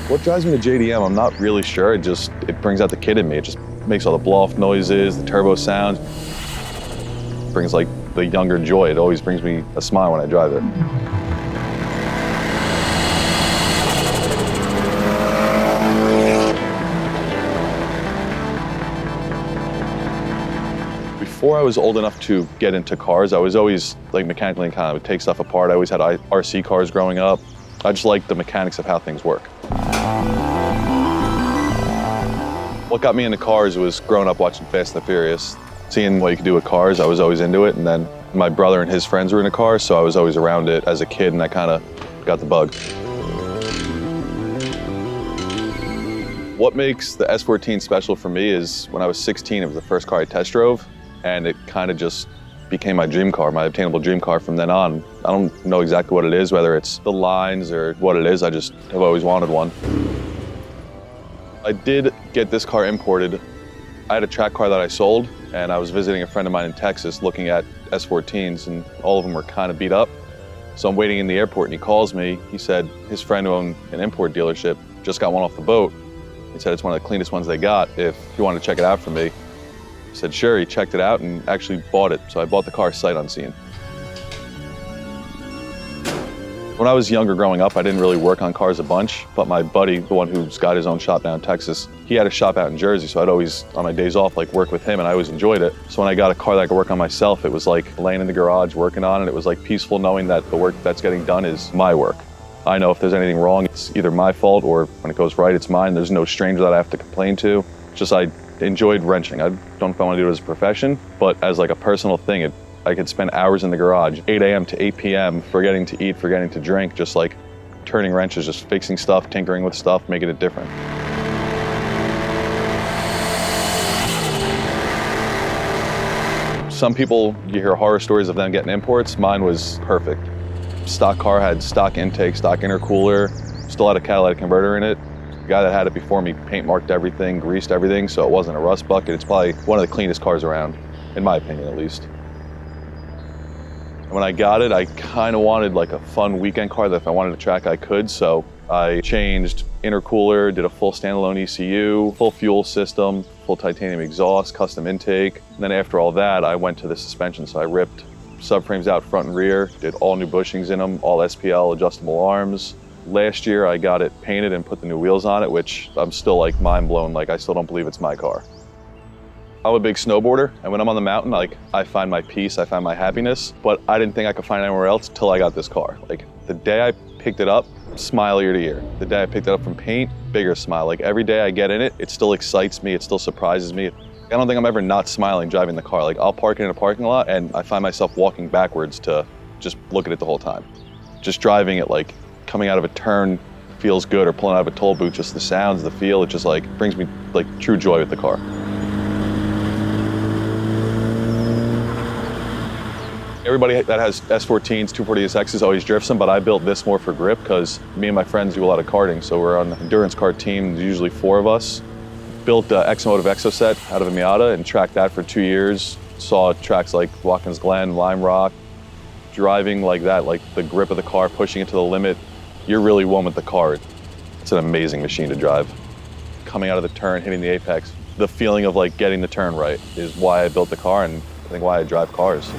What drives me to JDM, I'm not really sure. It brings out the kid in me. It just makes all the blow-off noises, the turbo sounds. It brings like the younger joy. It always brings me a smile when I drive it. Before I was old enough to get into cars, I was always like mechanically inclined. I would take stuff apart. I always had RC cars growing up. I just liked the mechanics of how things work. What got me into cars was growing up watching Fast and the Furious. Seeing what you could do with cars, I was always into it. And then my brother and his friends were in a car, so I was always around it as a kid, and I kind of got the bug. What makes the S14 special for me is when I was 16, it was the first car I test drove, and it kind of just became my dream car, my obtainable dream car from then on. I don't know exactly what it is, whether it's the lines or what it is, I just have always wanted one. I did get this car imported. I had a track car that I sold, and I was visiting a friend of mine in Texas looking at S14s, and all of them were kind of beat up. So I'm waiting in the airport, and he calls me. He said his friend who owned an import dealership just got one off the boat. He said it's one of the cleanest ones they got, if you want to check it out for me. I said sure, he checked it out and actually bought it. So I bought the car sight unseen. When I was younger growing up, I didn't really work on cars a bunch, but my buddy, the one who's got his own shop down in Texas, he had a shop out in Jersey, so I'd always, on my days off, like work with him, and I always enjoyed it. So when I got a car that I could work on myself, it was like laying in the garage working on it. It was like peaceful knowing that the work that's getting done is my work. I know if there's anything wrong, it's either my fault, or when it goes right, it's mine. There's no stranger that I have to complain to. Just I enjoyed wrenching. I don't know if I want to do it as a profession, but as like a personal thing, I could spend hours in the garage, 8 a.m. to 8 p.m., forgetting to eat, forgetting to drink, just like turning wrenches, just fixing stuff, tinkering with stuff, making it different. Some people, you hear horror stories of them getting imports. Mine was perfect. Stock car had stock intake, stock intercooler, still had a catalytic converter in it. The guy that had it before me paint marked everything, greased everything, so it wasn't a rust bucket. It's probably one of the cleanest cars around, in my opinion at least. When I got it, I kind of wanted like a fun weekend car that if I wanted to track, I could. So I changed intercooler, did a full standalone ECU, full fuel system, full titanium exhaust, custom intake. And then after all that, I went to the suspension. So I ripped subframes out front and rear, did all new bushings in them, all SPL adjustable arms. Last year, I got it painted and put the new wheels on it, which I'm still like mind blown. Like I still don't believe it's my car. I'm a big snowboarder, and when I'm on the mountain, like I find my peace, I find my happiness, but I didn't think I could find it anywhere else till I got this car. Like the day I picked it up, smile ear to ear. The day I picked it up from paint, bigger smile. Like every day I get in it, it still excites me, it still surprises me. I don't think I'm ever not smiling driving the car. Like I'll park it in a parking lot and I find myself walking backwards to just look at it the whole time. Just driving it, like coming out of a turn feels good, or pulling out of a toll booth, just the sounds, the feel, it just like brings me like true joy with the car. Everybody that has S14s, 240SXs always drifts them, but I built this more for grip because me and my friends do a lot of karting, so we're on an endurance kart team, usually 4 of us. Built the X-Motive Exoset out of a Miata and tracked that for 2 years. Saw tracks like Watkins Glen, Lime Rock. Driving like that, like the grip of the car, pushing it to the limit, you're really one with the car. It's an amazing machine to drive. Coming out of the turn, hitting the apex, the feeling of like getting the turn right is why I built the car, and I think why I drive cars.